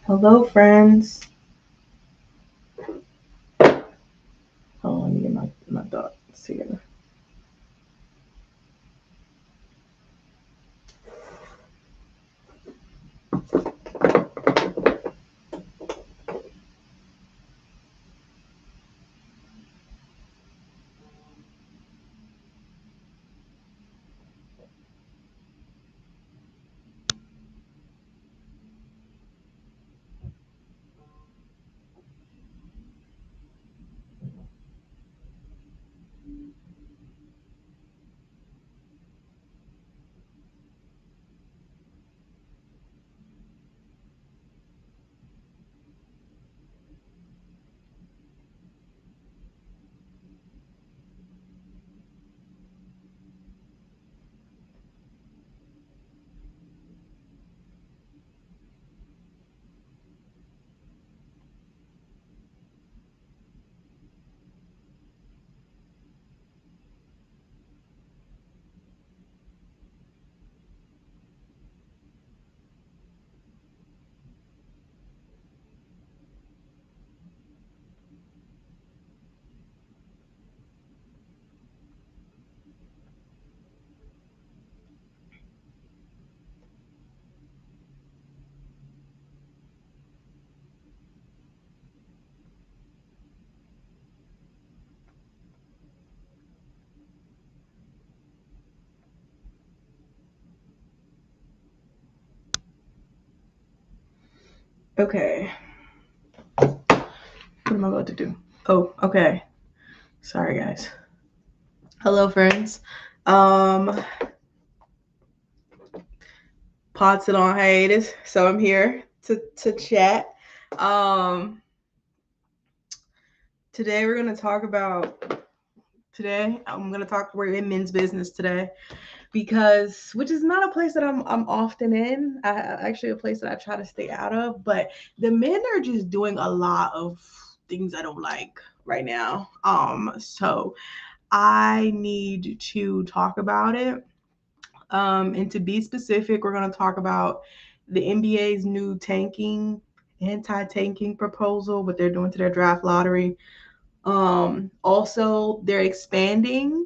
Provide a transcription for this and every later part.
Hello, friends. Hold on, let me get my thoughts together. Okay. What am I about to do? Oh, okay. Sorry, guys. Hello, friends. Um, Pod's still on hiatus, so I'm here to chat. Um, Today we're gonna talk about. Today I'm gonna talk. We're in men's business today because, which is not a place that I'm often in. Actually a place that I try to stay out of. But the men are just doing a lot of things I don't like right now. So I need to talk about it. And to be specific, we're going to talk about the NBA's new anti-tanking proposal, what they're doing to their draft lottery. Also, they're expanding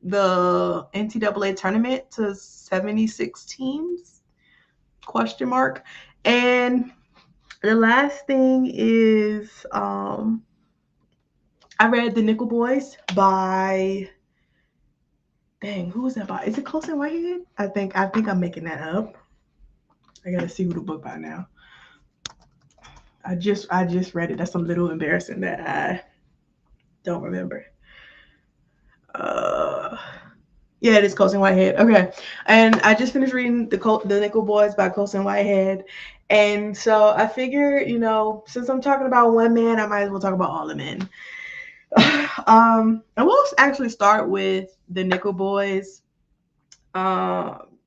the NCAA tournament to 76 teams? Question mark. And the last thing is, I read The Nickel Boys by, dang, who was that by? Is it Colson Whitehead? I think I'm making that up. I gotta see who the book by now. I just read it. That's a little embarrassing that I don't remember. Uh Yeah, it is Colson Whitehead. Okay, and I just finished reading the Nickel Boys by Colson Whitehead, and so I figure, since I'm talking about one man, I might as well talk about all the men. I will actually start with the Nickel Boys. Um,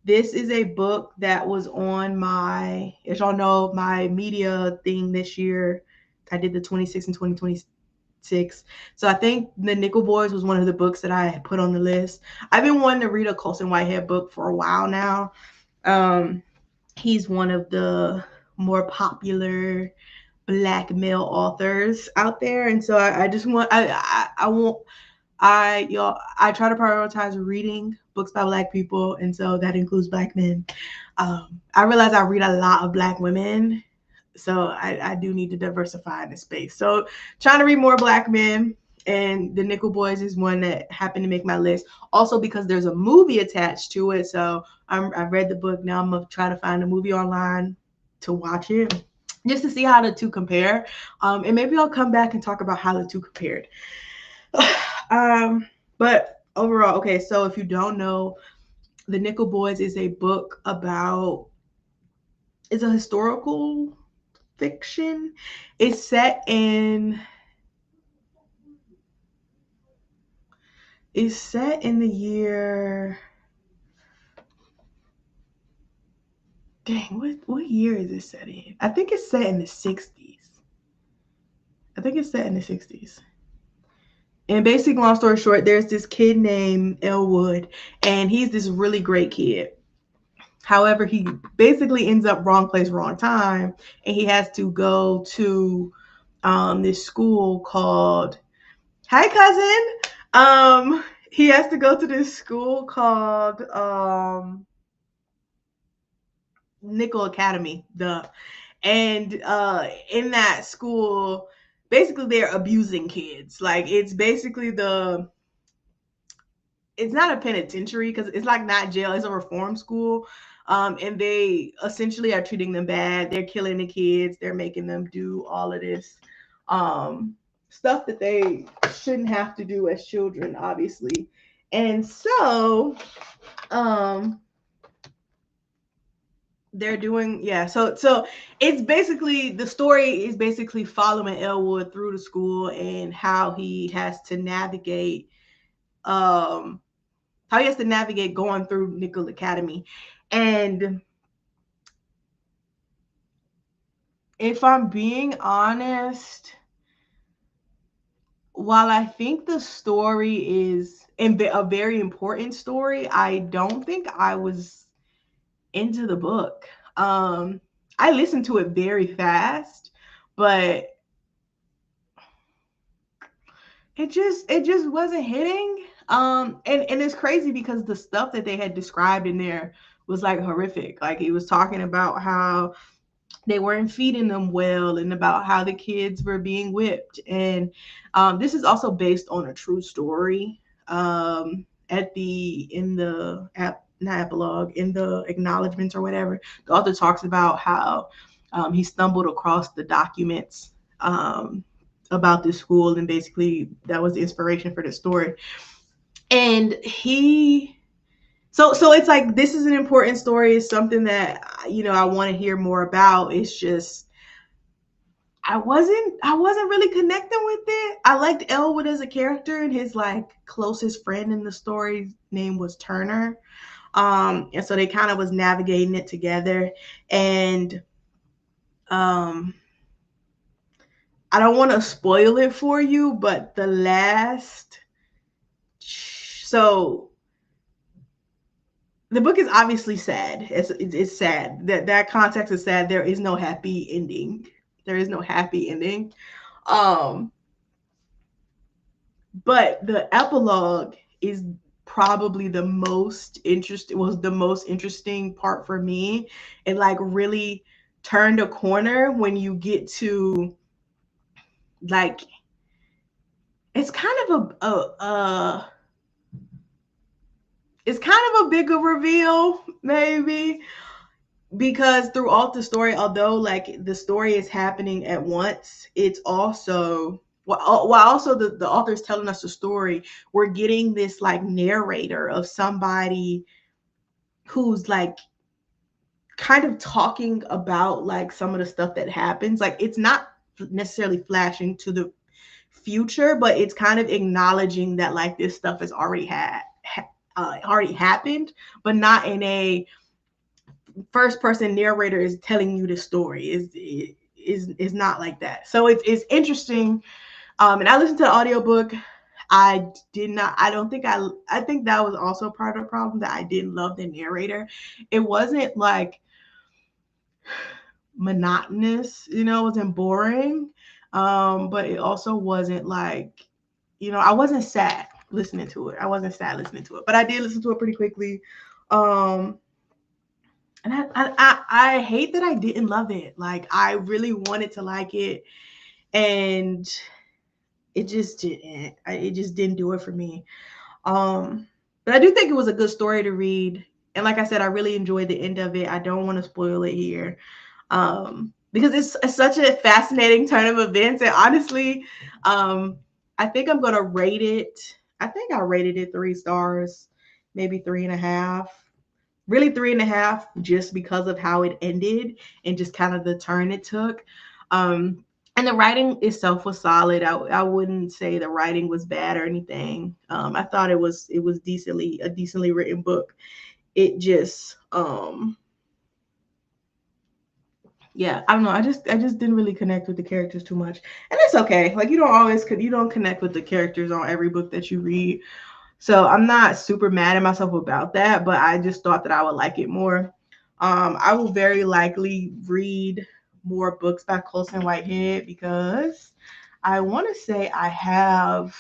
this is a book that was on my, as y'all know, my media thing this year. I did the 26 and 2026. So I think The Nickel Boys was one of the books that I had put on the list. I've been wanting to read a Colson Whitehead book for a while now. Um, he's one of the more popular black male authors out there, and so I just want I want I try to prioritize reading books by black people, and so that includes black men. I realize I read a lot of black women, so I do need to diversify in the space. So trying to read more black men, and the Nickel Boys is one that happened to make my list. Also because there's a movie attached to it, so I've read the book. Now I'm gonna try to find a movie online to watch it, just to see how the two compare. And maybe I'll come back and talk about how the two compared. But overall, okay. So if you don't know, the Nickel Boys is a book about. It's a historical fiction. It's set in the year. Dang, what year is it set in? I think it's set in the 60s. I think it's set in the 60s. And basic long story short, there's this kid named Elwood, and he's this really great kid. However, he basically ends up wrong place, wrong time, and he has to go to this school called Hi Cousin. He has to go to this school called Nickel Academy. Duh. And in that school, basically they're abusing kids. Like it's basically it's not a penitentiary because it's like not jail, it's a reform school. And they essentially are treating them bad. They're killing the kids, they're making them do all of this um stuff that they shouldn't have to do as children, obviously. And so um they're doing, yeah, so it's basically, the story is basically following Elwood through the school and how he has to navigate um going through Nickel Academy. And if I'm being honest, while I think the story is a very important story, I don't think I was into the book. I listened to it very fast, but it just wasn't hitting. And it's crazy because the stuff that they had described in there was like horrific. Like he was talking about how they weren't feeding them well and about how the kids were being whipped. And this is also based on a true story. At the in the app not epilogue, in the acknowledgments or whatever, the author talks about how he stumbled across the documents about this school, and basically that was the inspiration for the story. And so it's like, this is an important story. It's something that I want to hear more about. It's just I wasn't really connecting with it. I liked Elwood as a character, and his like closest friend in the story's name was Turner. And so they kind of was navigating it together. And um I don't want to spoil it for you, but the last so the book is obviously sad. It's sad. That context is sad. There is no happy ending. There is no happy ending. Um, but the epilogue is probably the most interesting part for me. It like really turned a corner when you get to like, it's kind of it's kind of a bigger reveal, maybe, because throughout the story, although like the story is happening at once, it's also while also the author is telling us the story, we're getting this like narrator of somebody who's like kind of talking about like some of the stuff that happens. Like it's not necessarily flashing to the future, but it's kind of acknowledging that like this stuff has already happened, but not in a first person narrator is telling you the story. Is not like that. So it's interesting. And I listened to the audiobook. I think that was also part of the problem, that I didn't love the narrator. It wasn't like monotonous, it wasn't boring. But it also wasn't like, I wasn't sad listening to it. I wasn't sad listening to it, but I did listen to it pretty quickly. And I hate that I didn't love it. Like I really wanted to like it, and it just didn't. It just didn't do it for me. But I do think it was a good story to read, and like I said, I really enjoyed the end of it. I don't want to spoil it here, because it's such a fascinating turn of events. And honestly, I think I'm gonna rate it. I think I rated it 3 stars, maybe 3.5. Really 3.5, just because of how it ended and just kind of the turn it took. And the writing itself was solid. I wouldn't say the writing was bad or anything. I thought it was a decently written book. It just yeah, I don't know. I just didn't really connect with the characters too much. And it's okay. Like you don't connect with the characters on every book that you read. So I'm not super mad at myself about that, but I just thought that I would like it more. I will very likely read more books by Colson Whitehead because I want to say I have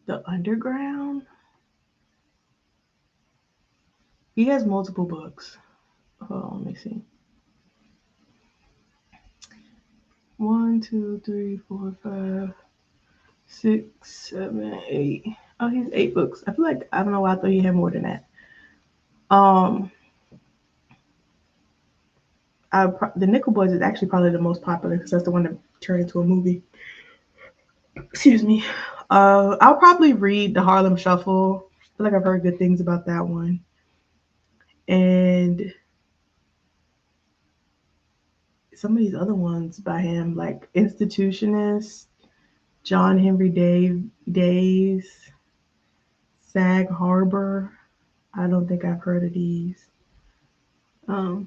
The Underground. He has multiple books. Hold on, let me see. 1, 2, 3, 4, 5, 6, 7, 8. Oh, he's 8 books. I feel like I don't know why I thought he had more than that. Um, the Nickel Boys is actually probably the most popular because that's the one that turned into a movie. Excuse me. I'll probably read the Harlem Shuffle. I feel like I've heard good things about that one. And some of these other ones by him, like Institutionist, John Henry Days, Sag Harbor. I don't think I've heard of these.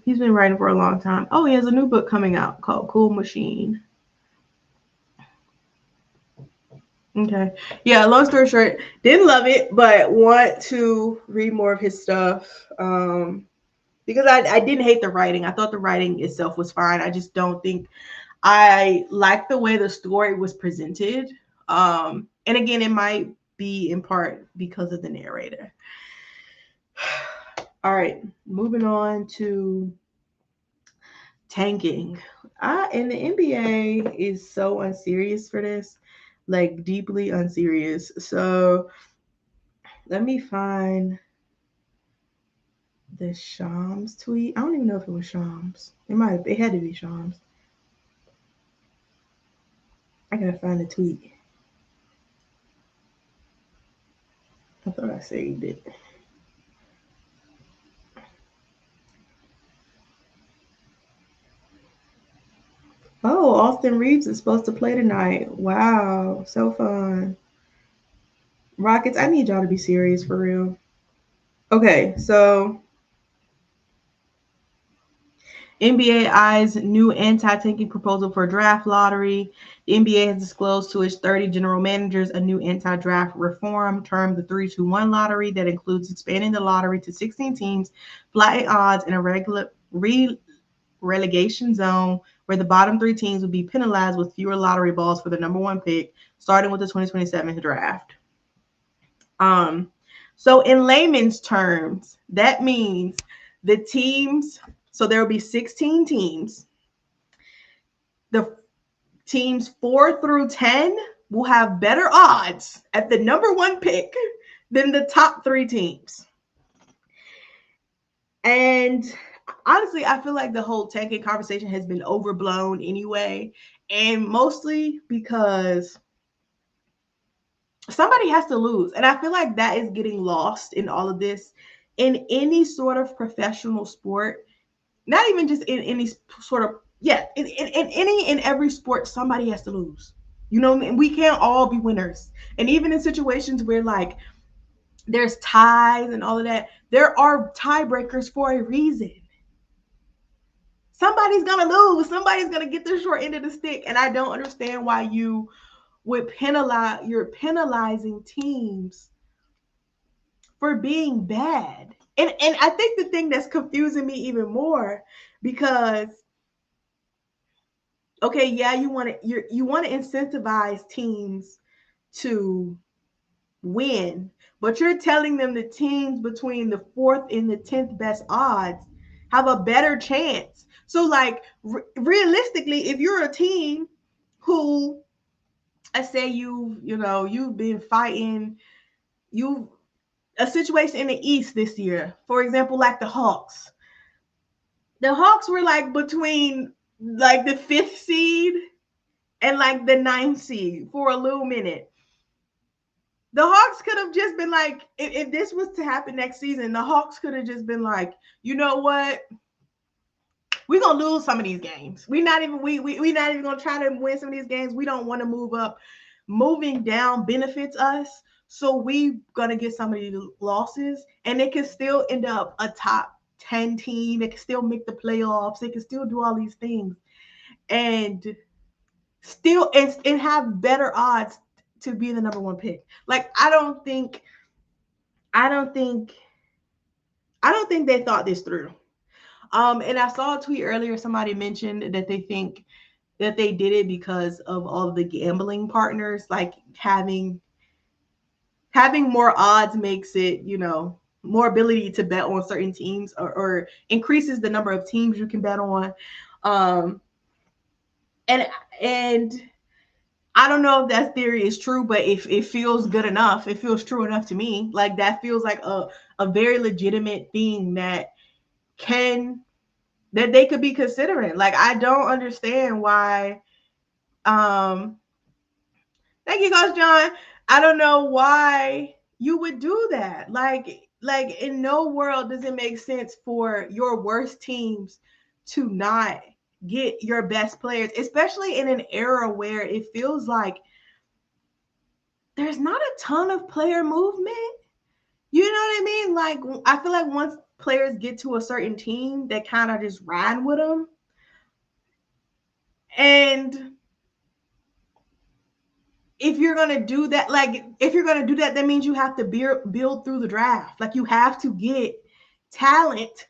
He's been writing for a long time. Oh, he has a new book coming out called Cool Machine. Okay. Yeah, long story short, didn't love it, but want to read more of his stuff. Because I didn't hate the writing. I thought the writing itself was fine. I just don't think I like the way the story was presented. And again, it might be in part because of the narrator. All right, moving on to tanking. And the NBA is so unserious for this, like deeply unserious. So let me find the Shams tweet. I don't even know if it was Shams. It had to be Shams. I gotta find the tweet. I thought I saved it. Oh, Austin Reeves is supposed to play tonight. Wow, so fun. Rockets, I need y'all to be serious for real. Okay, so NBA eyes new anti-tanking proposal for draft lottery. The NBA has disclosed to its 30 general managers a new anti-draft reform termed the 3-2-1 lottery that includes expanding the lottery to 16 teams, flattening odds in a relegation zone where the bottom 3 teams would be penalized with fewer lottery balls for the number 1 pick, starting with the 2027 draft. So in layman's terms, that means the teams, so there will be 16 teams. The teams 4 through 10 will have better odds at the number 1 pick than the top 3 teams. And honestly, I feel like the whole tanking conversation has been overblown anyway, and mostly because somebody has to lose. And I feel like that is getting lost in all of this. In any sort of professional sport, not even just in any sort of, in every sport, somebody has to lose. You know, and we can't all be winners. And even in situations where like there's ties and all of that, there are tiebreakers for a reason. Somebody's gonna lose. Somebody's gonna get the short end of the stick. And I don't understand why you're penalizing teams for being bad. And I think the thing that's confusing me even more, because okay, yeah, you want to incentivize teams to win, but you're telling them the teams between the 4th and the 10th best odds have a better chance. So like realistically, if you're a team who, I say you've been fighting, you a situation in the East this year, for example, like the Hawks. The Hawks were like between like the 5th seed and like the 9th seed for a little minute. The Hawks could have just been like, if this was to happen next season, the Hawks could have just been like, you know what? We're gonna lose some of these games. We're not even gonna try to win some of these games. We don't want to move up. Moving down benefits us. So we gonna get some of these losses, and it can still end up a top 10 team. It can still make the playoffs. They can still do all these things, and still and have better odds to be the number one pick. Like, I don't think they thought this through. And I saw a tweet earlier. Somebody mentioned that they think that they did it because of all of the gambling partners, like having more odds makes it, more ability to bet on certain teams, or increases the number of teams you can bet on. And I don't know if that theory is true, but if it feels good enough, it feels true enough to me. Like, that feels like a very legitimate thing that they could be considering. Like, I don't understand why. Thank you, Coach John. I don't know why you would do that. Like in no world does it make sense for your worst teams to not get your best players, especially in an era where it feels like there's not a ton of player movement. You know what I mean? Like, I feel like once players get to a certain team, they kind of just ride with them. And if you're going to do that, that means you have to build through the draft. Like, you have to get talent.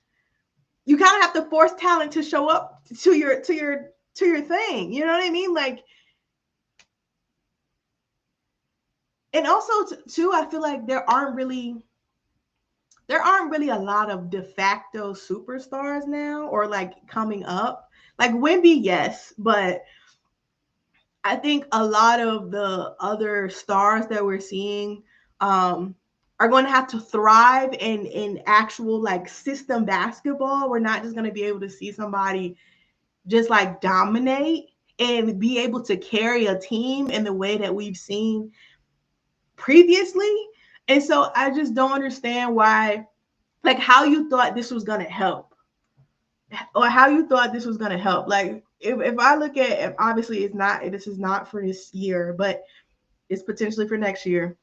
You kind of have to force talent to show up to your thing. You know what I mean? Like, and also too, I feel like there aren't really a lot of de facto superstars now, or like coming up. Like Wemby, yes, but I think a lot of the other stars that we're seeing are going to have to thrive in actual like system basketball. We're not just going to be able to see somebody just like dominate and be able to carry a team in the way that we've seen previously. And so I just don't understand why, like, how you thought this was going to help, or how you thought this was going to help. Like, if I look at, obviously this is not for this year, but it's potentially for next year.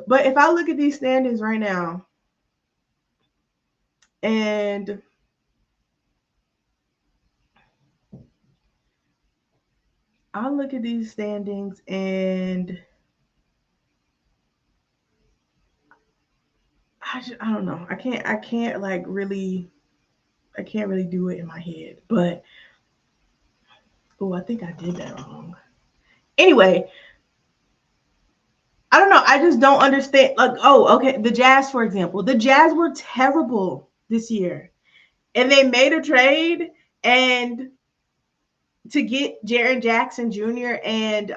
But if I look at these standings right now, and I look at these standings, and I don't know. I can't like really, I can't really do it in my head. But I think I did that wrong. Anyway, I don't know. I just don't understand. Like, okay, the Jazz, for example. The Jazz were terrible this year, and they made a trade and to get Jaren Jackson Jr. and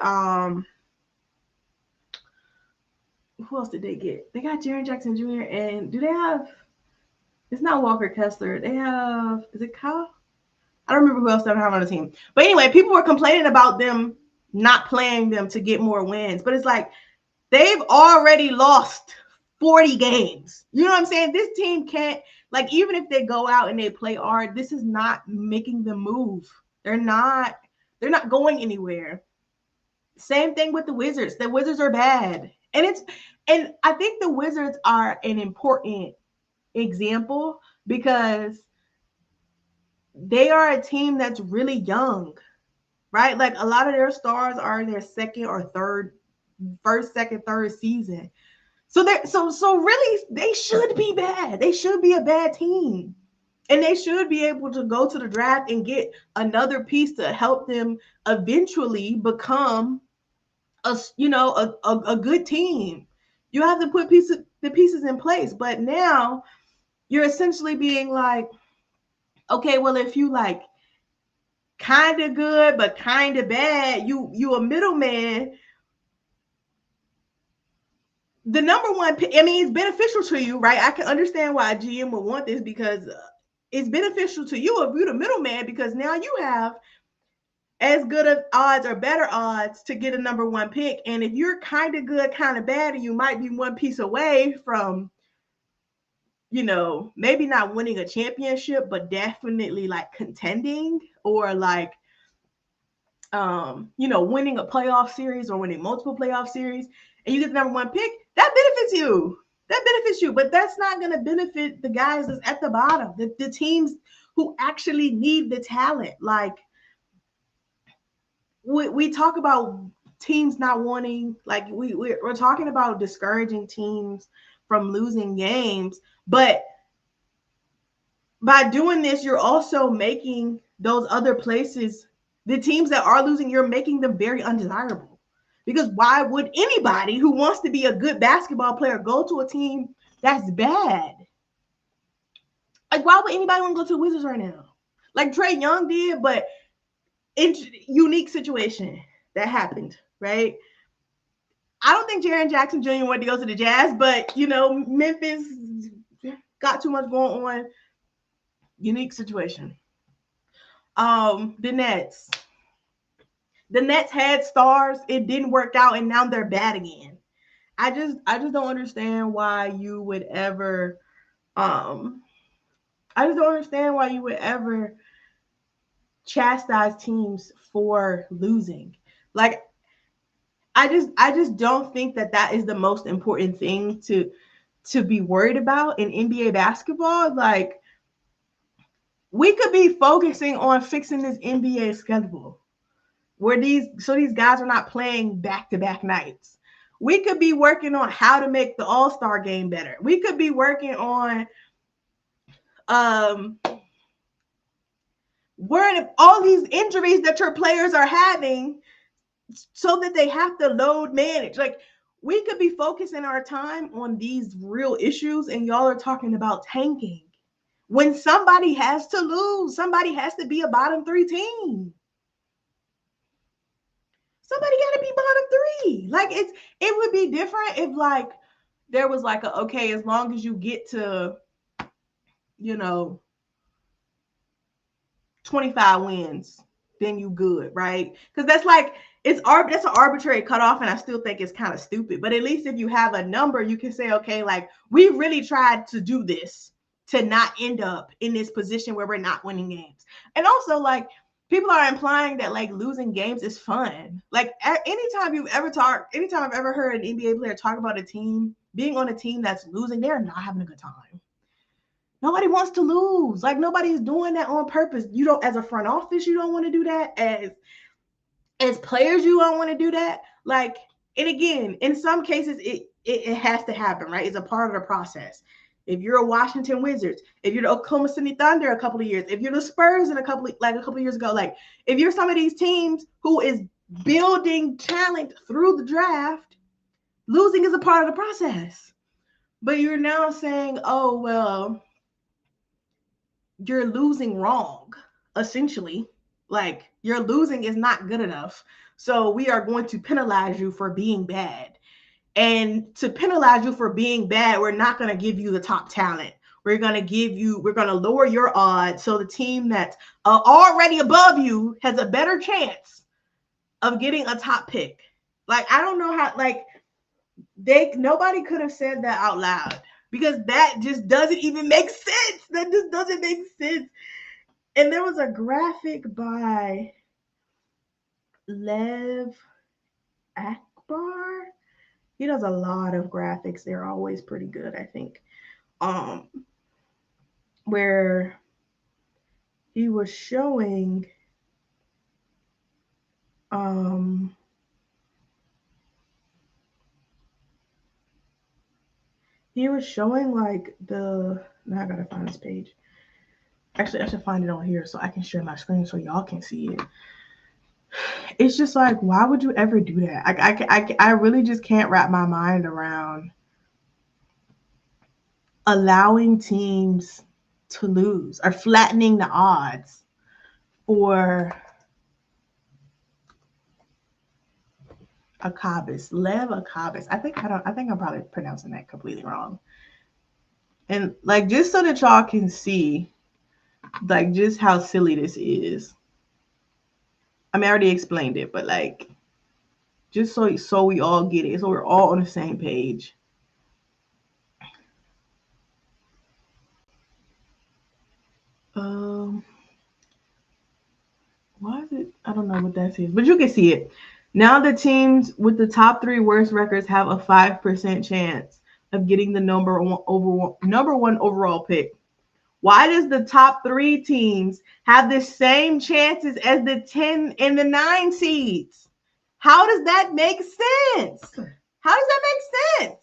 who else did they get? They got Jaren Jackson Jr. and do they have? It's not Walker Kessler. They have, is it Kyle? I don't remember who else they have on the team. But anyway, people were complaining about them not playing them to get more wins. But it's like, they've already lost 40 games. You know what I'm saying? This team can't, like, even if they go out and they play hard, this is not making them move. They're not going anywhere. Same thing with the Wizards. The Wizards are bad. And I think the Wizards are an important example because they are a team that's really young, right? Like, a lot of their stars are in their second or third season. So really they should be bad. They should be a bad team. And they should be able to go to the draft and get another piece to help them eventually become a good team. You have to put the pieces in place. But now you're essentially being like, okay, well, if you like kind of good but kind of bad, you a middleman. The number one, I mean, it's beneficial to you, right? I can understand why a GM would want this because it's beneficial to you if you're the middleman, because now you have as good of odds or better odds to get a number one pick. And if you're kind of good, kind of bad, and you might be one piece away from, maybe not winning a championship, but definitely like contending or like, winning a playoff series or winning multiple playoff series, and you get the number one pick, that benefits you. But that's not going to benefit the guys that's at the bottom, the teams who actually need the talent. Like, we talk about teams not wanting, like we're talking about discouraging teams from losing games, but by doing this, you're also making those other places, the teams that are losing, you're making them very undesirable. Because why would anybody who wants to be a good basketball player go to a team that's bad? Like, why would anybody want to go to the Wizards right now? Like Trae Young did, but in unique situation that happened, right? I don't think Jaren Jackson Jr. wanted to go to the Jazz, but Memphis got too much going on. Unique situation. The Nets. The Nets had stars. It didn't work out, and now they're bad again. I just don't understand why you would ever I just don't understand why you would ever chastise teams for losing. Like, I just don't think that is the most important thing to be worried about in NBA basketball. Like, we could be focusing on fixing this NBA schedule where these guys are not playing back-to-back nights. We could be working on how to make the All-Star game better. We could be working on worrying all these injuries that your players are having so that they have to load manage. Like, we could be focusing our time on these real issues, and y'all are talking about tanking. When somebody has to lose, somebody has to be a bottom 3 team. Somebody got to be bottom 3. Like, it would be different if, like, there was like okay, as long as you get to 25 wins, then you good, right? Because that's like, that's an arbitrary cutoff, and I still think it's kind of stupid. But at least if you have a number, you can say, okay, like, we really tried to do this to not end up in this position where we're not winning games. And also, like, people are implying that, like, losing games is fun. Like, anytime I've ever heard an NBA player talk about a team being on a team that's losing, they're not having a good time. Nobody wants to lose. Like, nobody's doing that on purpose. You don't, as a front office, you don't want to do that. As players, you don't want to do that. Like, and again, in some cases, it has to happen, right? It's a part of the process. If you're a Washington Wizards, if you're the Oklahoma City Thunder a couple of years, if you're the Spurs a couple of years ago, like, if you're some of these teams who is building talent through the draft, losing is a part of the process. But you're now saying, oh, well, you're losing wrong, essentially. Like, your losing is not good enough. So we are going to penalize you for being bad. And to penalize you for being bad, we're not going to give you the top talent. We're going to lower your odds. So the team that's already above you has a better chance of getting a top pick. Like, I don't know how, like, nobody could have said that out loud, because that just doesn't even make sense. That just doesn't make sense. And there was a graphic by Lev Akbar. He does a lot of graphics. They're always pretty good, I think. Where he was showing like now I gotta find this page. Actually, I should find it on here so I can share my screen so y'all can see it. It's just like, why would you ever do that? I really just can't wrap my mind around allowing teams to lose or flattening the odds for Lev Akabis. I think I'm probably pronouncing that completely wrong. And, like, just so that y'all can see, like, just how silly this is. I mean, I already explained it, but, like, just so we all get it, so we're all on the same page. Why is it? I don't know what that is, but you can see it. Now the teams with the top 3 worst records have a 5% chance of getting the number one overall pick. Why does the top 3 teams have the same chances as the 10 and the 9 seeds? How does that make sense? How does that make sense?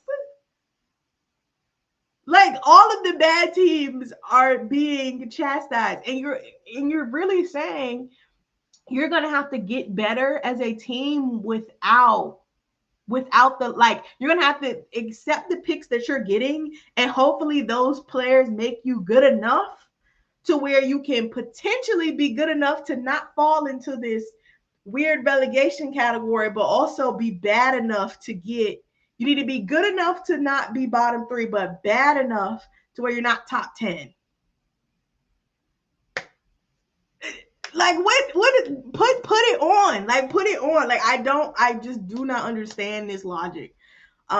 Like all of the bad teams are being chastised, and you're really saying you're gonna have to get better as a team without the like you're gonna have to accept the picks that you're getting, and hopefully those players make you good enough to where you can potentially be good enough to not fall into this weird relegation category, but also be bad enough to get. You need to be good enough to not be bottom 3, but bad enough to where you're not top 10. Like what is put it on. Like put it on. Like I just do not understand this logic. They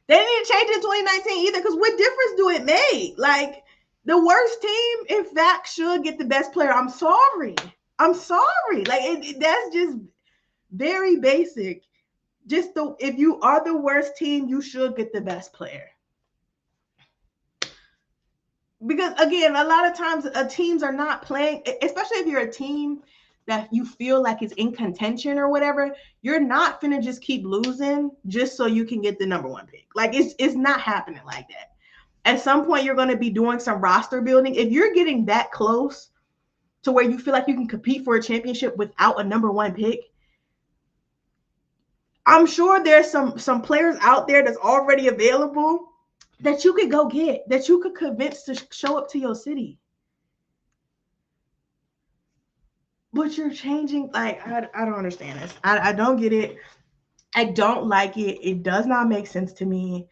didn't change it in 2019 either, because what difference do it make? Like the worst team, in fact, should get the best player. I'm sorry. Like that's just very basic. Just if you are the worst team, you should get the best player. Because again, a lot of times teams are not playing, especially if you're a team that you feel like is in contention or whatever, you're not finna just keep losing just so you can get the number 1 pick. Like it's not happening like that. At some point, you're going to be doing some roster building. If you're getting that close to where you feel like you can compete for a championship without a number 1 pick, I'm sure there's some players out there that's already available that you could go get, that you could convince to show up to your city. But you're changing, like, I don't understand this. I don't get it. I don't like it. It does not make sense to me.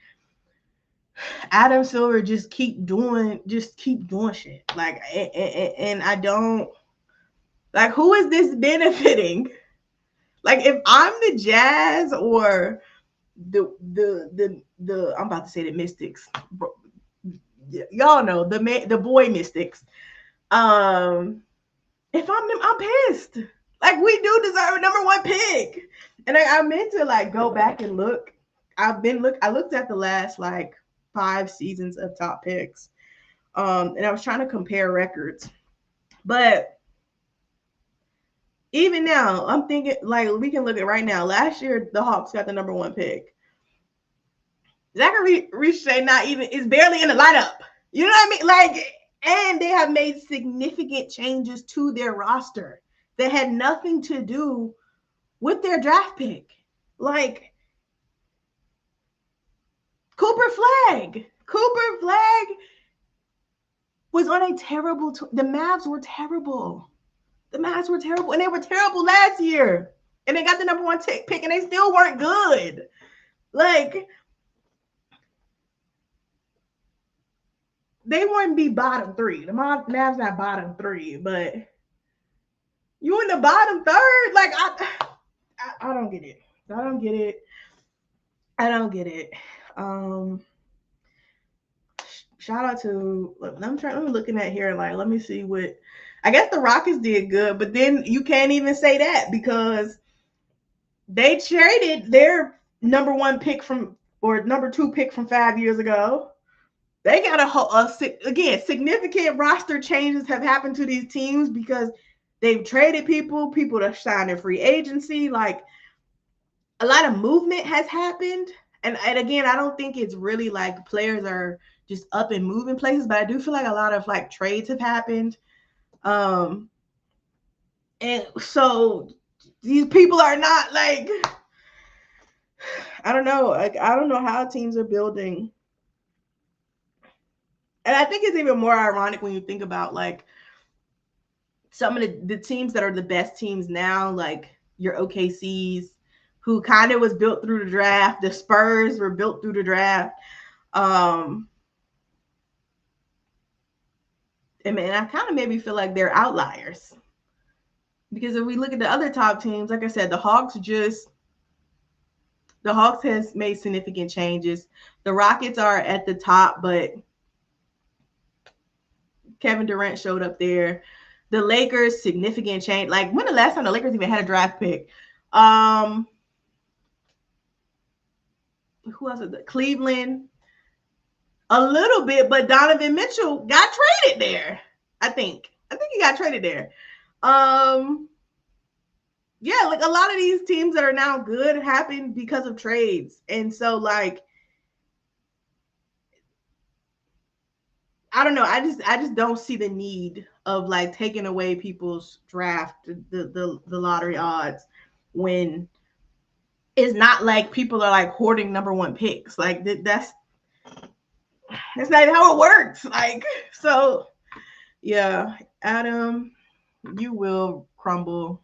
Adam Silver just keep doing shit. Like, and I don't, like, who is this benefiting? Like, if I'm the Jazz or the I'm about to say the Mystics, y'all know the boy Mystics. If I'm them, I'm pissed. Like, we do deserve a number 1 pick. And I meant to like go back and look. I looked at the last like 5 seasons of top picks. And I was trying to compare records. But even now, I'm thinking, like, we can look at right now. Last year, the Hawks got the number 1 pick. Zachary Richey is barely in the lineup. You know what I mean? Like, and they have made significant changes to their roster that had nothing to do with their draft pick. Like, Cooper Flag was on a terrible the Mavs were terrible. And they were terrible last year. And they got the number 1 pick, and they still weren't good. Like, they wouldn't be bottom 3. The Mavs not bottom 3, but you in the bottom 3rd? Like, I don't get it. I don't get it. Shout out to, I'm looking at here, like, let me see what, I guess the Rockets did good, but then you can't even say that because they traded their number 1 pick or number 2 pick from 5 years ago. They got again, significant roster changes have happened to these teams because they've traded people to sign in free agency. Like, a lot of movement has happened. And again, I don't think it's really like players are just up and moving places, but I do feel like a lot of like trades have happened. And so these people are not like, I don't know. Like, I don't know how teams are building. And I think it's even more ironic when you think about like some of the teams that are the best teams now, like your OKCs, who kind of was built through the draft. The Spurs were built through the draft. And man, I kind of maybe feel like they're outliers. Because if we look at the other top teams, like I said, the Hawks has made significant changes. The Rockets are at the top, but Kevin Durant showed up there. The Lakers, significant change. Like, when the last time the Lakers even had a draft pick? Who else is it? Cleveland. A little bit, but Donovan Mitchell got traded there. I think he got traded there. Yeah, like a lot of these teams that are now good happen because of trades. And so like I don't know. I just don't see the need of like taking away people's draft the lottery odds when it's not like people are like hoarding number one picks. Like that's not how it works. Like so yeah, Adam, you will crumble.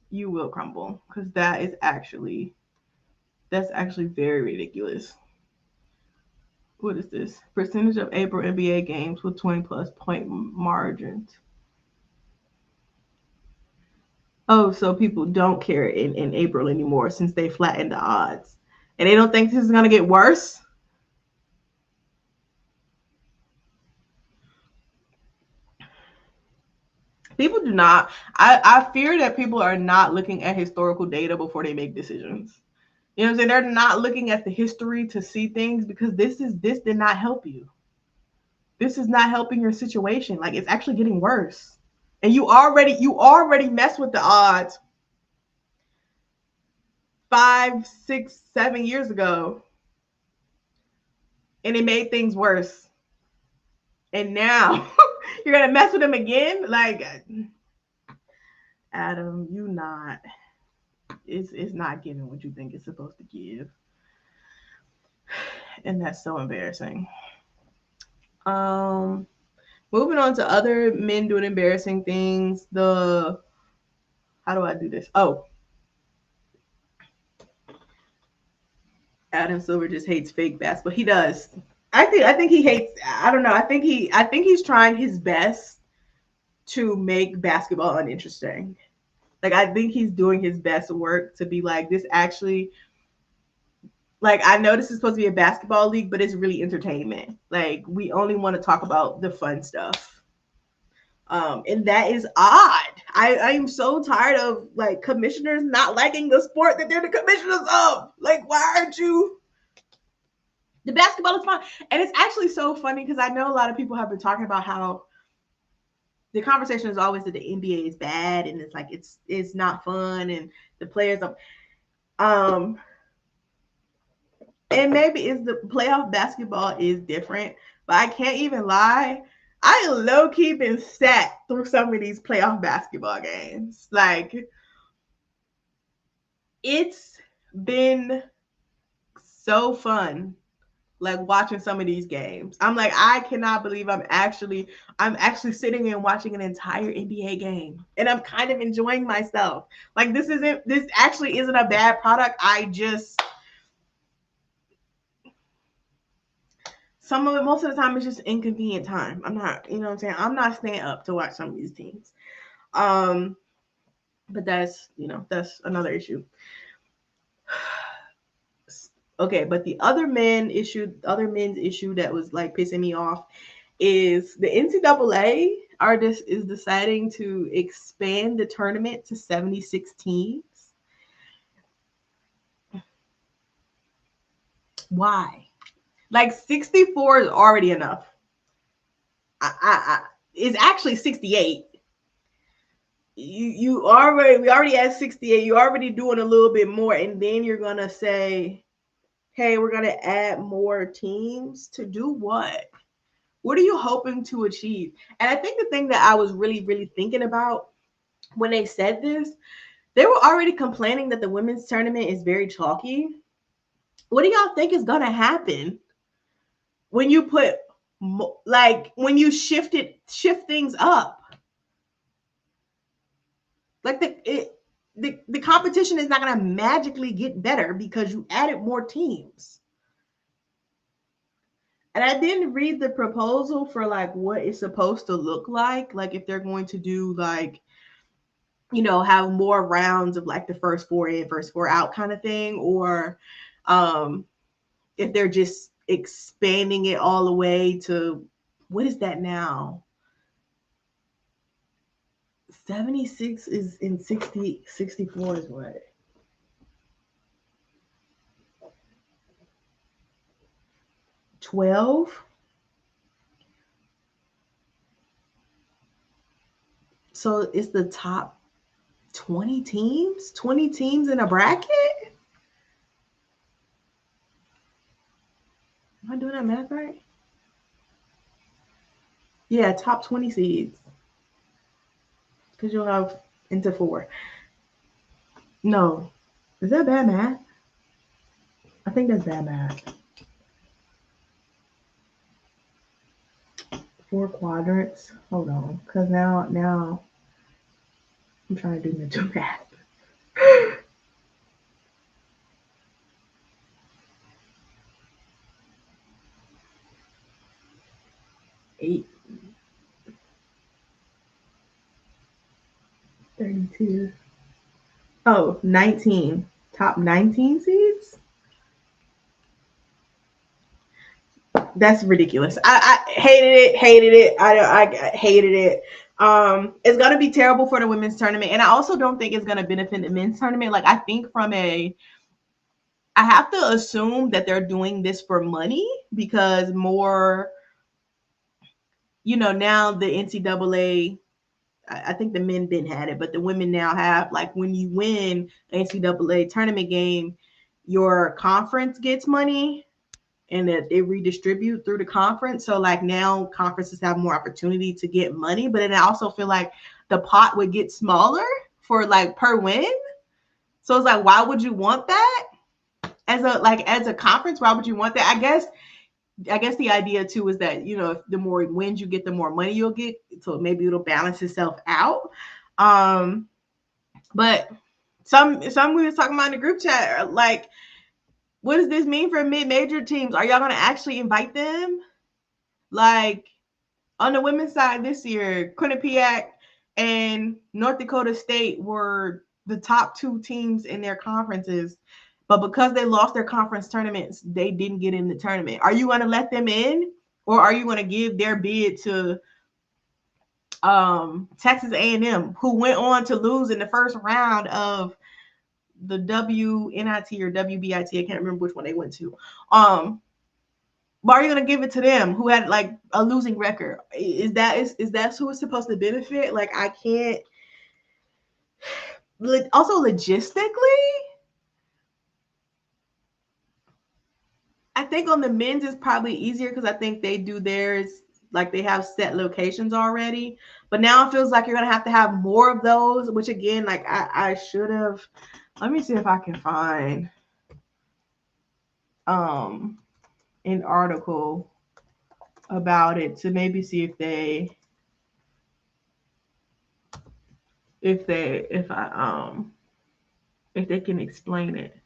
You will crumble because that's actually very ridiculous. What is this? Percentage of April NBA games with 20 plus point margins. Oh, so people don't care in April anymore since they flattened the odds. And they don't think this is going to get worse? People do not. I fear that people are not looking at historical data before they make decisions. You know what I'm saying? They're not looking at the history to see things because this did not help you. This is not helping your situation. Like it's actually getting worse. And you already messed with the odds 5, 6, 7 years ago, and it made things worse. And now you're gonna mess with them again? Like Adam, you not it's not giving what you think it's supposed to give. And that's so embarrassing. Um Moving on to other men doing embarrassing things. The how do I do this? Oh, Adam Silver just hates fake basketball. He does. I think he hates. I don't know. I think he's trying his best to make basketball uninteresting. Like I think he's doing his best work to be like this. Actually, like I know this is supposed to be a basketball league, but it's really entertainment. Like we only want to talk about the fun stuff. And that is odd. I am so tired of like commissioners not liking the sport that they're the commissioners of. Like, why aren't you? The basketball is fun, and it's actually so funny because I know a lot of people have been talking about how the conversation is always that the NBA is bad and it's like it's not fun and the players are, um and maybe it's the playoff basketball is different, but I can't even lie. I low key been sat through some of these playoff basketball games. Like it's been so fun like watching some of these games. I'm like, I cannot believe I'm actually sitting and watching an entire NBA game. And I'm kind of enjoying myself. Like this actually isn't a bad product. I just some of it most of the time it's just inconvenient time. I'm not, you know what I'm saying? I'm not staying up to watch some of these teams. Um, but that's another issue. Okay, but other men's issue that was like pissing me off is the NCAA is deciding to expand the tournament to 76 teams. Why? Like 64 is already enough. It's actually 68. We already at 68. You're already doing a little bit more, and then you're gonna say, hey, we're gonna add more teams to do what? What are you hoping to achieve? And I think the thing that I was really, really thinking about when they said this, they were already complaining that the women's tournament is very chalky. What do y'all think is gonna happen when you put like when you shift things up? Like the competition is not gonna magically get better because you added more teams. And I didn't read the proposal for like what it's supposed to look like if they're going to do like have more rounds of like the first four in, first four out kind of thing, or um if they're just expanding it all the way to what is that now? 76 is in 60, 64 is what? 12? So it's the top. 20 teams? 20 teams in a bracket? Am I doing that math right? Yeah, top 20 seeds. Because you'll have into 4. No. Is that bad math? I think that's bad math. 4 quadrants. Hold on. Because now I'm trying to do mental math. Eight. 32. Oh, 19. Top 19 seeds? That's ridiculous. I hated it. I hated it. It's gonna be terrible for the women's tournament, and I also don't think it's gonna benefit the men's tournament. Like, I think I have to assume that they're doing this for money because more, now the NCAA. I think the men been had it, but the women now have, like, when you win an NCAA tournament game, your conference gets money and that they redistribute through the conference. So, like, now conferences have more opportunity to get money, but then I also feel like the pot would get smaller for, like, per win. So it's like, why would you want that as a conference? Why would you want that? I guess the idea too is that, if the more wins you get, the more money you'll get. So maybe it'll balance itself out. But some we was talking about in the group chat, like, what does this mean for mid-major teams? Are y'all gonna actually invite them? Like, on the women's side this year, Quinnipiac and North Dakota State were the top 2 teams in their conferences, but because they lost their conference tournaments, they didn't get in the tournament. Are you gonna let them in, or are you gonna give their bid to Texas A&M, who went on to lose in the first round of the WNIT or WBIT? I can't remember which one they went to. But are you gonna give it to them who had, like, a losing record? Is that who is supposed to benefit? Like, I can't. Also, logistically, I think on the men's is probably easier because I think they do theirs, like, they have set locations already. But now it feels like you're gonna have to have more of those, which, again, like, I should have. Let me see if I can find an article about it to maybe see if they can explain it.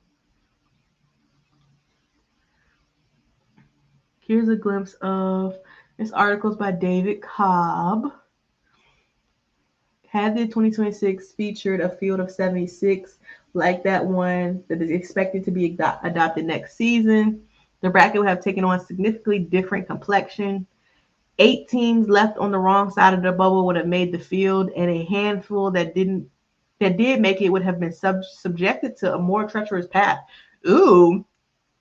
Here's a glimpse of this article by David Cobb. Had the 2026 featured a field of 76 like that one that is expected to be adopted next season? The bracket would have taken on a significantly different complexion. 8 teams left on the wrong side of the bubble would have made the field, and a handful that did make it would have been subjected to a more treacherous path. Ooh,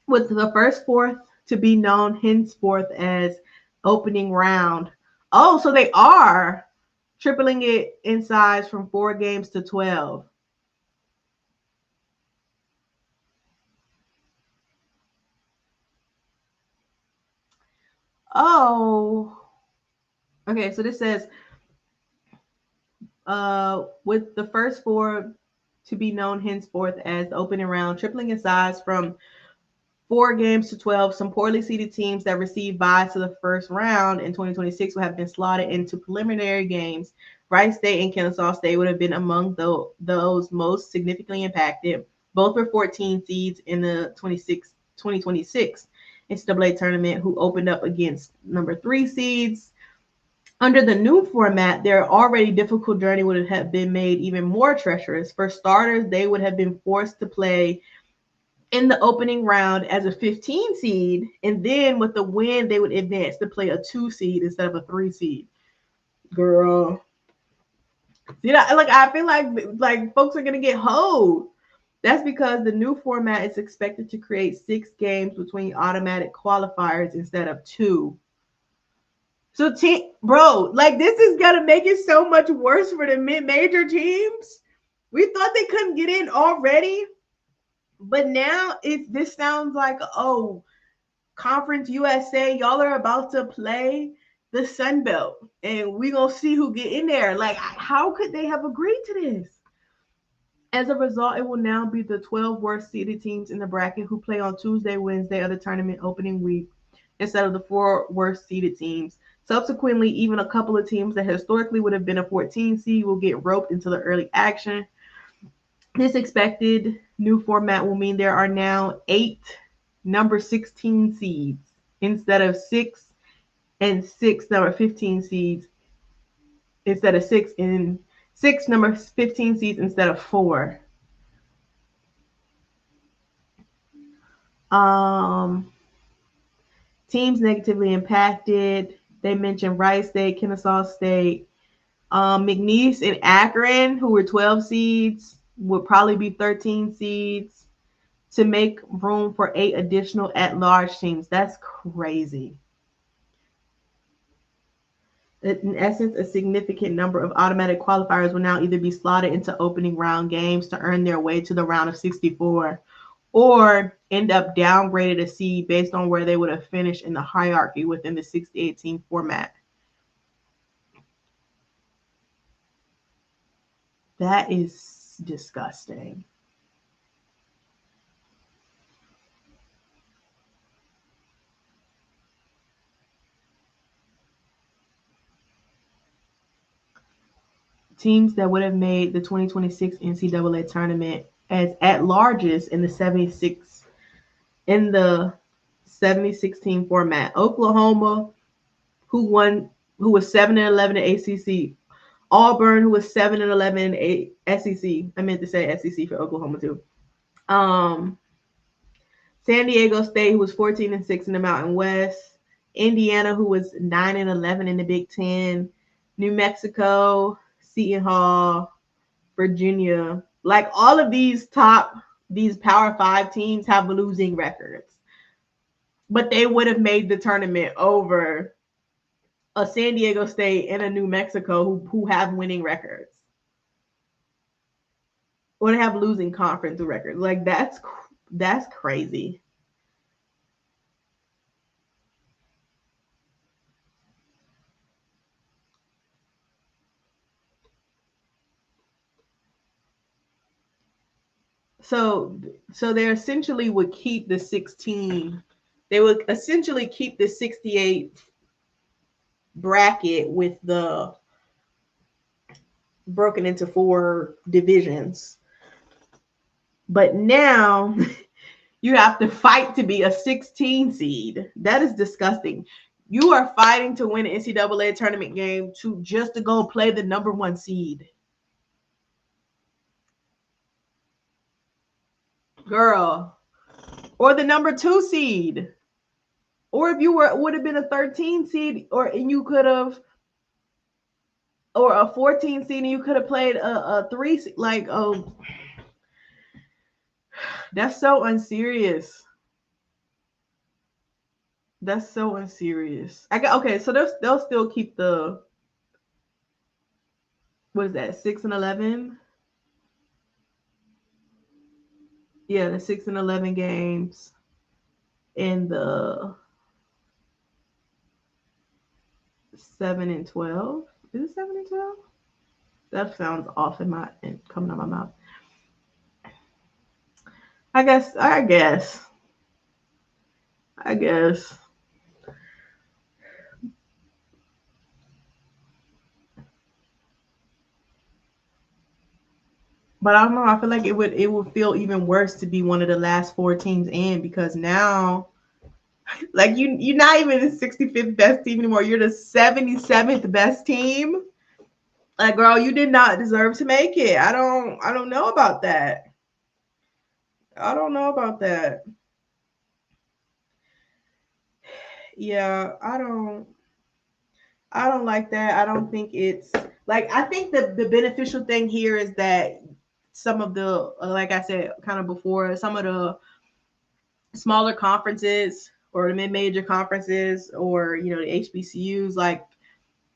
with the first 4 to be known henceforth as opening round. Oh, so they are tripling it in size from 4 games to 12. Oh, okay. So this says, with the first 4 to be known henceforth as the opening round, tripling in size from 4 games to 12, some poorly seeded teams that received byes to the first round in 2026 will have been slotted into preliminary games. Wright State and Kennesaw State would have been among those most significantly impacted. Both were 14 seeds in the 2026 NCAA tournament, who opened up against number 3 seeds. Under the new format, their already difficult journey would have been made even more treacherous. For starters, they would have been forced to play in the opening round as a 15 seed, and then with the win, they would advance to play a 2 seed instead of a 3 seed. Girl, like, I feel like folks are gonna get hoed. That's because the new format is expected to create 6 games between automatic qualifiers instead of 2. So, bro, like, this is gonna make it so much worse for the mid-major teams. We thought they couldn't get in already, but now this sounds like, oh, Conference USA, y'all are about to play the Sun Belt, and we gonna see who get in there. Like, how could they have agreed to this? As a result, it will now be the 12 worst seeded teams in the bracket who play on Tuesday, Wednesday of the tournament opening week instead of the 4 worst seeded teams. Subsequently, even a couple of teams that historically would have been a 14 seed will get roped into the early action. This expected new format will mean there are now 8 number 16 seeds instead of 6, and 6 number 15 seeds instead of 6, and 6 number 15 seeds instead of 4. Um, Teams negatively impacted. They mentioned Rice State, Kennesaw State, McNeese and Akron, who were 12 seeds, would probably be 13 seeds to make room for 8 additional at-large teams. That's crazy. In essence, a significant number of automatic qualifiers will now either be slotted into opening round games to earn their way to the round of 64, or end up downgraded a seed based on where they would have finished in the hierarchy within the 68 team format. That is disgusting. Teams that would have made the 2026 NCAA tournament as at largest in the 76 team format. Oklahoma, who was 7-11 in ACC. Auburn, who was 7-11 in SEC. I meant to say SEC for Oklahoma too. San Diego State, who was 14-6 in the Mountain West. Indiana, who was 9-11 in the Big Ten. New Mexico, Seton Hall, Virginia. Like, all of these Power 5 teams have losing records. But they would have made the tournament over a San Diego State and a New Mexico who have winning records. Or they have losing conference records. Like, that's crazy. So they essentially would keep the 16. They would essentially keep the 68 bracket with the broken into 4 divisions. But now you have to fight to be a 16 seed. That is disgusting. You are fighting to win an NCAA tournament game just to go play the number 1 seed. Girl. Or the number 2 seed. Or if you would have been a 13 seed, and you could have, or a 14 seed, and you could have played a 3 seed. Like, oh, that's so unserious. That's so unserious. Okay, so they'll still keep the, what is that, 6 and 11? Yeah, the 6 and 11 games in the 7 and 12. Is it 7 and 12? That sounds off coming out my mouth. I guess. But I don't know. I feel like it would feel even worse to be one of the last 4 teams in, because now, like, you're not even the 65th best team anymore. You're the 77th best team. Like, girl, you did not deserve to make it. I don't know about that. I don't know about that. Yeah, I don't like that. I don't think it's like, I think the beneficial thing here is that some of the, like I said kind of before, some of the smaller conferences or the mid-major conferences, or the HBCUs, like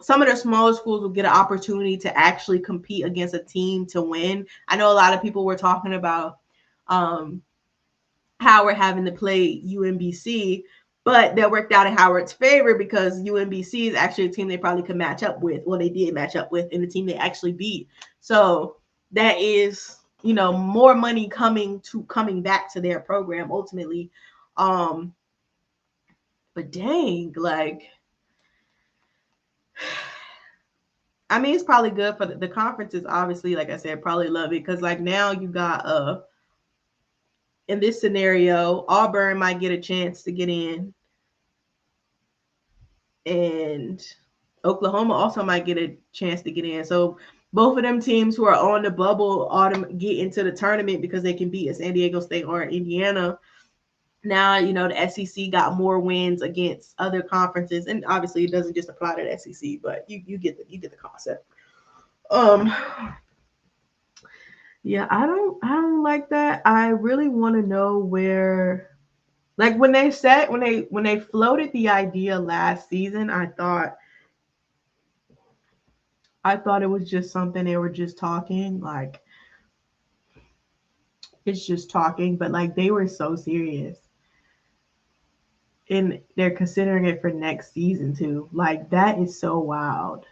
some of the smaller schools will get an opportunity to actually compete against a team to win. I know a lot of people were talking about Howard having to play UMBC, but that worked out in Howard's favor because UMBC is actually a team they probably could match up with. Well, they did match up with, and the team they actually beat. So that is, more money coming back to their program ultimately. But dang, like, I mean, it's probably good for the conferences. Obviously, like I said, probably love it because like now you got in this scenario, Auburn might get a chance to get in, and Oklahoma also might get a chance to get in. So both of them teams who are on the bubble get into the tournament because they can beat a San Diego State or Indiana. Now, the SEC got more wins against other conferences, and obviously it doesn't just apply to the SEC, but you get the concept. Yeah, I don't like that. I really want to know where, like when they floated the idea last season, I thought it was just something they were just talking, like it's just talking, but like they were so serious. And they're considering it for next season too. Like that is so wild.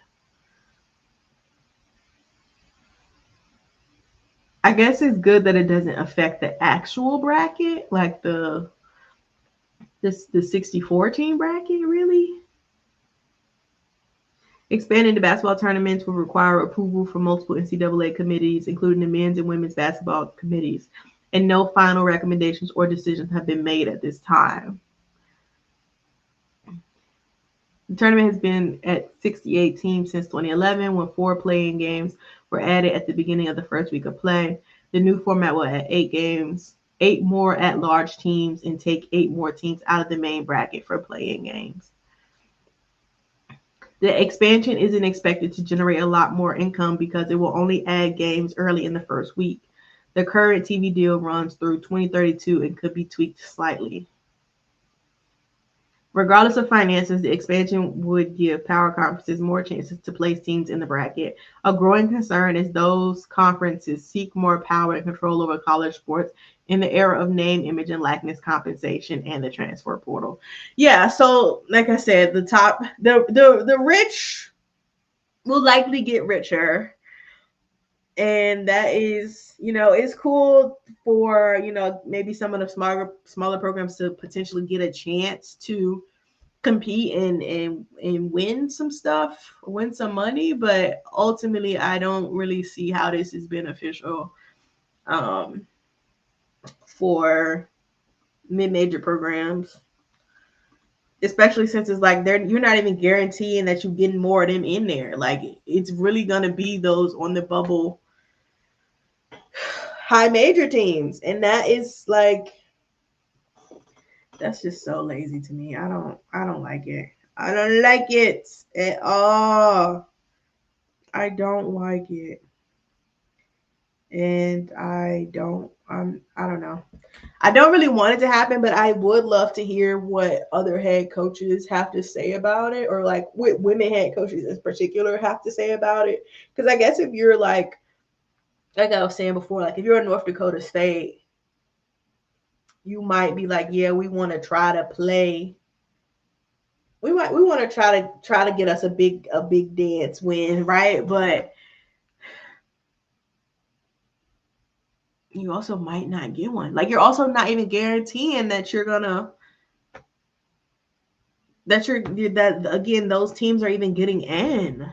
I guess it's good that it doesn't affect the actual bracket, like the 64 team bracket, really. Expanding the basketball tournaments will require approval from multiple NCAA committees, including the men's and women's basketball committees, and no final recommendations or decisions have been made at this time. The tournament has been at 68 teams since 2011, when 4 playing games were added at the beginning of the first week of play. The new format will add 8 games, 8 more at-large teams, and take 8 more teams out of the main bracket for playing games. The expansion isn't expected to generate a lot more income because it will only add games early in the first week. The current TV deal runs through 2032 and could be tweaked slightly. Regardless of finances, the expansion would give power conferences more chances to place teams in the bracket. A growing concern is those conferences seek more power and control over college sports in the era of name, image, and likeness compensation and the transfer portal. Yeah, so like I said, the rich will likely get richer. And that is, it's cool for, maybe some of the smaller programs to potentially get a chance to compete and win some stuff, win some money, but ultimately I don't really see how this is beneficial for mid-major programs, especially since it's like you're not even guaranteeing that you're getting more of them in there. Like it's really gonna be those on the bubble high major teams, and that is like, that's just so lazy to me. I don't like it. I don't like it at all. I don't like it. And I don't know. I don't really want it to happen, but I would love to hear what other head coaches have to say about it, or like what women head coaches in particular have to say about it. Because I guess if you're like I was saying before, like if you're a North Dakota State, you might be like, yeah, we want to try to play. We want to try to get us a big dance win, right? But you also might not get one. Like you're also not even guaranteeing that you're gonna that again those teams are even getting in.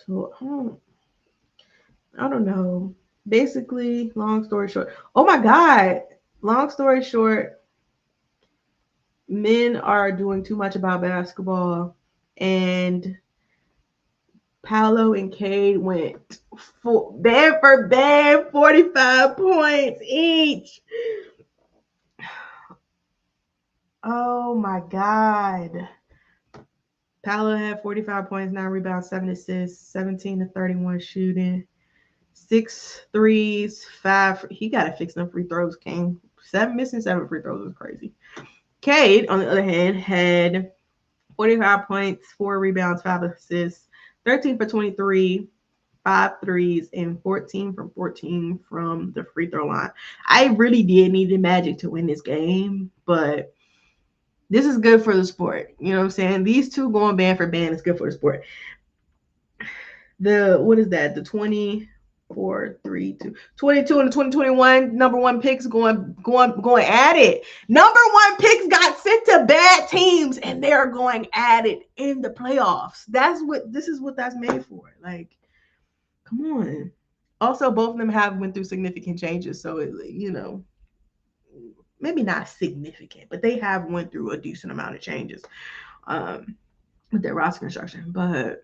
So I don't know. Basically, long story short. Oh my God. Long story short, men are doing too much about basketball, and Paolo and Cade went bad for bad, 45 points each. Oh my God. Paolo had 45 points, 9 rebounds, 7 assists, 17 to 31 shooting, 6 threes, 5. He got to fix them free throws, King. 7 missing 7 free throws is crazy. Cade, on the other hand, had 45 points, 4 rebounds, 5 assists, 13 for 23, 5 threes, and 14 from 14 from the free throw line. I really did need the Magic to win this game, but this is good for the sport. You know what I'm saying? These two going band for band is good for the sport. What is that? The 24, 3, 2, 22 and the 2021 number one picks going at it. Number one picks got sent to bad teams and they're going at it in the playoffs. This is what that's made for. Like, come on. Also, both of them have went through significant changes, so maybe not significant, but they have went through a decent amount of changes with their roster construction. But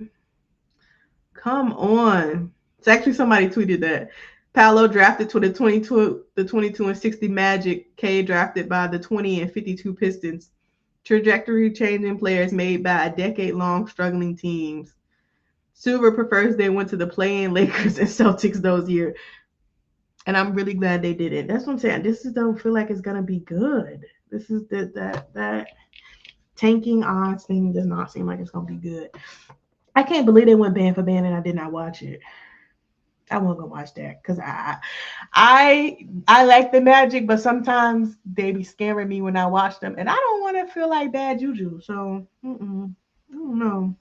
come on. It's actually somebody tweeted that Paolo drafted to the 22 and 60 Magic, K drafted by the 20 and 52 Pistons. Trajectory changing players made by a decade-long struggling teams. Silver prefers they went to the play-in Lakers and Celtics those years. And I'm really glad they did it. That's what I'm saying. This don't feel like it's gonna be good. This is that tanking odds thing does not seem like it's gonna be good. I can't believe they went band for band and I did not watch it. I won't go watch that because I like the Magic, but sometimes they be scaring me when I watch them, and I don't want to feel like bad juju. So I don't know.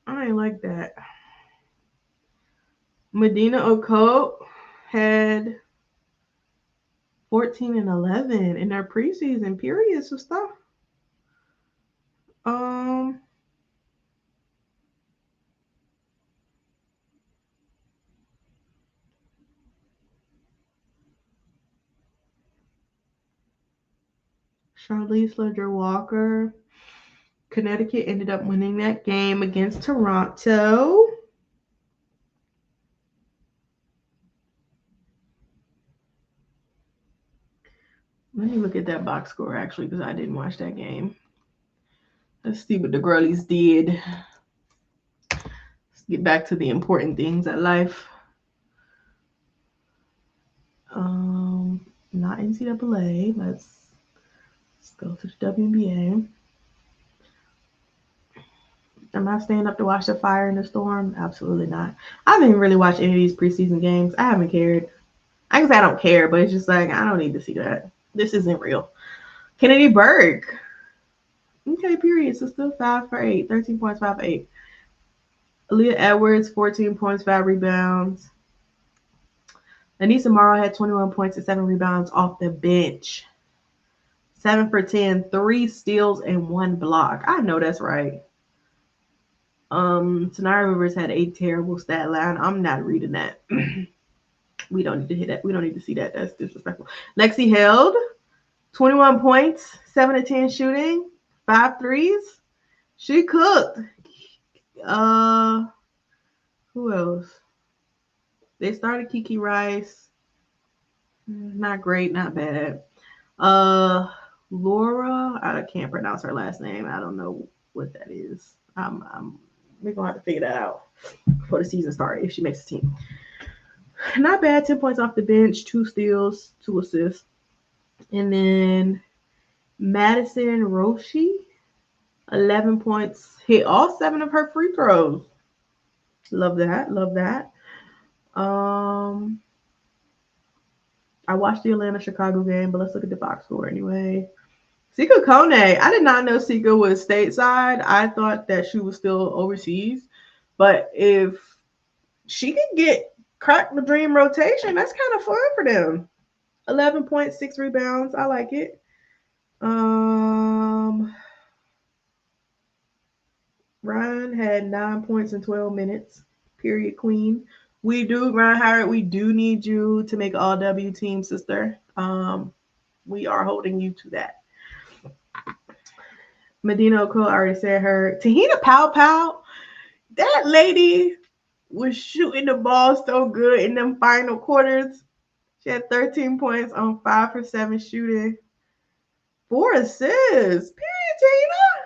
I ain't like that. Medina Okoth had 14 and 11 in their preseason periods of stuff. Charlize Ledger-Walker. Connecticut ended up winning that game against Toronto. Let me look at that box score actually because I didn't watch that game. Let's see what the girlies did. Let's get back to the important things at life. Not NCAA. Let's go to the WNBA. Am I staying up to watch the Fire and the Storm? Absolutely not. I haven't even really watched any of these preseason games. I haven't cared. I guess I don't care, but it's just like I don't need to see that. This isn't real. Kennedy Burke. Okay, period. So still 5 for 8. 13 points, 5 for 8. Aaliyah Edwards, 14 points, 5 rebounds. Anissa Morrow had 21 points and 7 rebounds off the bench. 7 for 10, 3 steals, and 1 block. I know that's right. Tanaya Rivers had a terrible stat line. I'm not reading that. We don't need to hit that. We don't need to see that. That's disrespectful. Lexi Held, 21 points, 7 to 10 shooting, 5 threes. She cooked. Who else? They started Kiki Rice. Not great, not bad. Laura, I can't pronounce her last name. I don't know what that is. We're gonna have to figure that out before the season starts if she makes the team. Not bad, 10 points off the bench, 2 steals, 2 assists. And then Madison Roshi, 11 points, hit all 7 of her free throws. Love that. Love that. I watched the Atlanta-Chicago game, but let's look at the box score anyway. Sika Kone. I did not know Sika was stateside. I thought that she was still overseas. But if she can get crack the dream rotation, that's kind of fun for them. 11 points, 6 rebounds. I like it. Ryan had 9 points in 12 minutes. Period, queen. Ryan Howard, we do need you to make all W team, sister. We are holding you to that. Medina Okoth, I already said her. Tahina Pow, that lady was shooting the ball so good in them final quarters. She had 13 points on 5 for 7 shooting. 4 assists. Period, Tahina.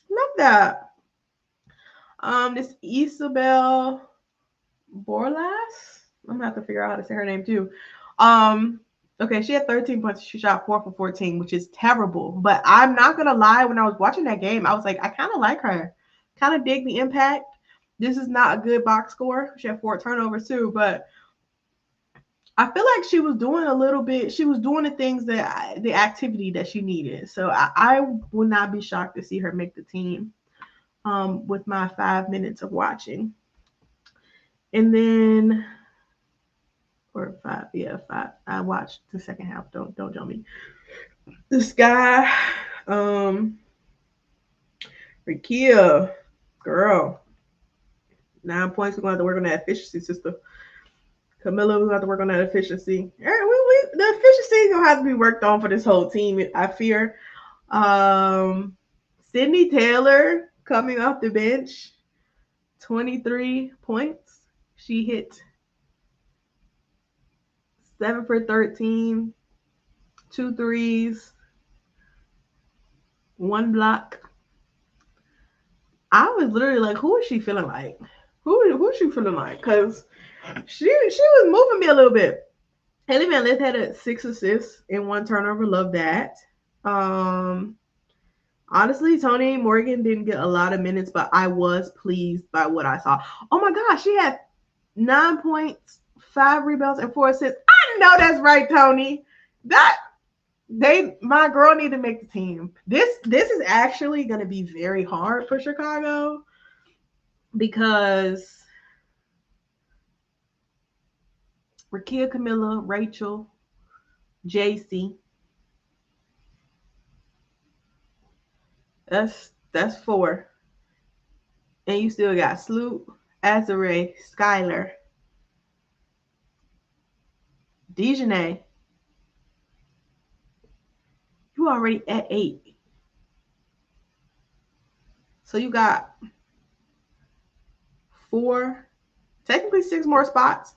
Love that. This Isabel Borlas. I'm gonna have to figure out how to say her name too. Okay, she had 13 points. She shot 4 for 14, which is terrible. But I'm not gonna lie, when I was watching that game, I was like, I kind of like her. Kind of dig the impact. This is not a good box score. She had 4 turnovers too, but I feel like she was doing a little bit. She was doing the things the activity that she needed. So I would not be shocked to see her make the team. With my 5 minutes of watching, and then or 5, yeah, 5. I watched the second half. Don't jump me. This guy, Rikia, girl, 9 points. We're going to have to work on that efficiency, sister. Camilla, we're going to have to work on that efficiency. The efficiency is going to have to be worked on for this whole team, I fear. Sydney Taylor coming off the bench, 23 points. She hit 7 for 13, 2 threes, 1 block. I was literally like, who is she feeling like? Who is she feeling like? Because she was moving me a little bit. Haley Van Lith had 6 assists and 1 turnover. Love that. Honestly, Toni Morgan didn't get a lot of minutes, but I was pleased by what I saw. Oh my gosh, she had 9 points, 5 rebounds, and 4 assists. I know that's right, Toni. My girl need to make the team. This is actually going to be very hard for Chicago because Rikia, Camilla, Rachel, JC. That's 4. And you still got Sloop, Azare, Skylar, Dejanay. You already at 8. So you got 4, technically 6 more spots.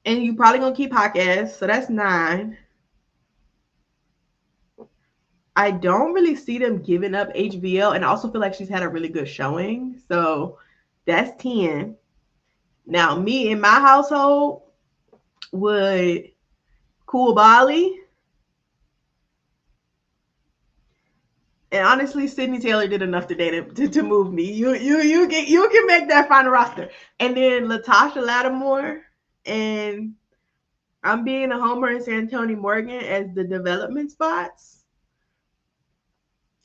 And you probably gonna keep Hawkes, so that's 9. I don't really see them giving up HVL, and I also feel like she's had a really good showing. So that's 10. Now, me in my household would Koulibaly. And honestly, Sydney Taylor did enough today to move me. You can make that final roster. And then Latasha Lattimore, and I'm being a homer and saying Toni Morgan as the development spots.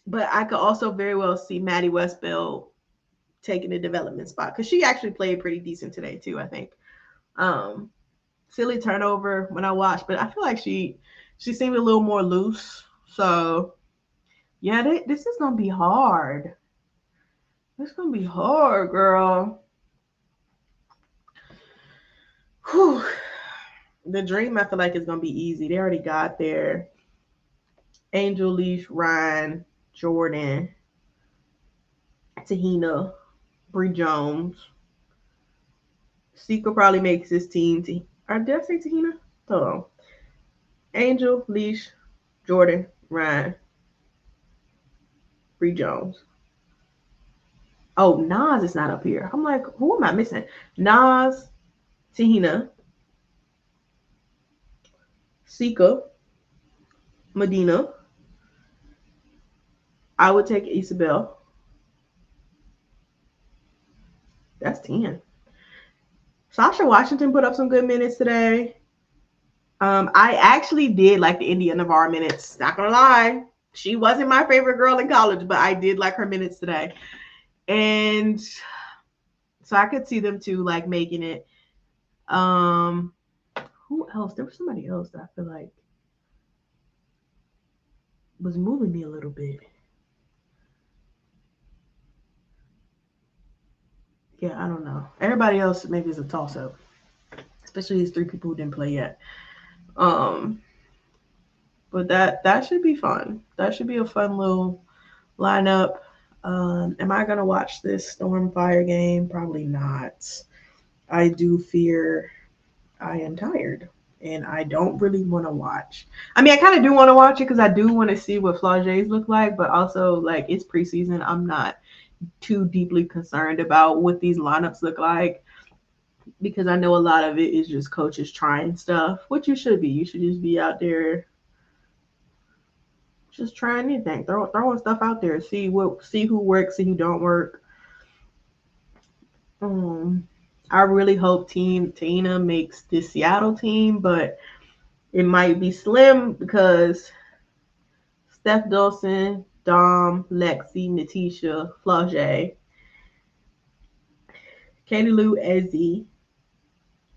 But I could also very well see Maddie Westbeld taking the development spot because she actually played pretty decent today too, I think. Silly turnover when I watched, but I feel like she seemed a little more loose. So yeah, this is gonna be hard. It's gonna be hard, girl. Whew. The dream I feel like is gonna be easy. They already got there. Angel, Leash, Ryan, Jordan, Tahina, Bree Jones. Sika probably makes his team. Did I say Tahina? Hold on. Angel, Leash, Jordan, Ryan, Bree Jones. Oh, Nas is not up here. I'm like, who am I missing? Nas, Tahina, Sika, Medina. I would take Isabel. That's 10. Sasha Washington put up some good minutes today. I actually did like the India Navarre minutes. Not gonna lie, she wasn't my favorite girl in college, but I did like her minutes today. And so I could see them too, like making it. Who else? There was somebody else that I feel like was moving me a little bit. Yeah, I don't know. Everybody else maybe is a toss up, especially these 3 people who didn't play yet. But that should be fun. That should be a fun little lineup. Am I gonna watch this Storm Fire game? Probably not. I do fear I am tired and I don't really want to watch. I mean, I kind of do want to watch it because I do want to see what Flau'jaes look like, but also like it's preseason. I'm not too deeply concerned about what these lineups look like. because I know a lot of it is just coaches trying stuff, which you should be. You should just be out there just trying anything, throwing stuff out there, see who works, see who don't work. I really hope Team Tina makes this Seattle team, but it might be slim because Steph Dawson, Dom, Lexi, Natisha, Flau'jae, Katie Lou, Ezzy,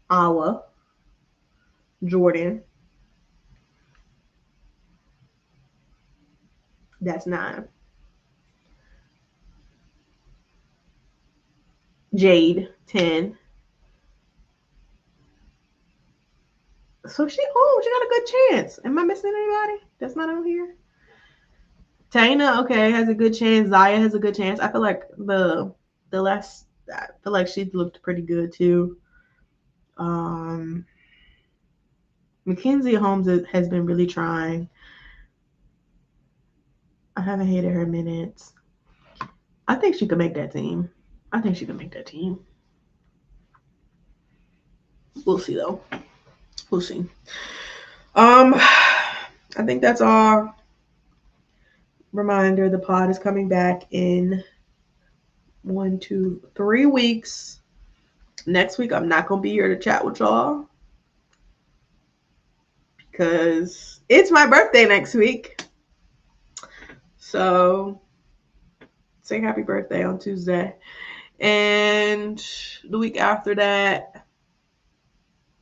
Awa, Jordan. That's 9. Jade, 10. So she got a good chance. Am I missing anybody that's not on here? Taina, okay, has a good chance. Zaya has a good chance. I feel like I feel like she looked pretty good too. Mackenzie Holmes has been really trying. I haven't hated her minutes. I think she could make that team. We'll see though. We'll see. I think that's all. Reminder: the pod is coming back in 1, 2, 3 weeks. Next week, I'm not gonna be here to chat with y'all because it's my birthday next week. So say happy birthday on Tuesday. And the week after that,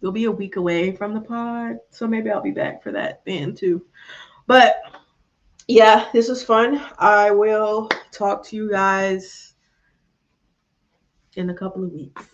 you'll be a week away from the pod. So maybe I'll be back for that then too. But yeah, this was fun. I will talk to you guys in a couple of weeks.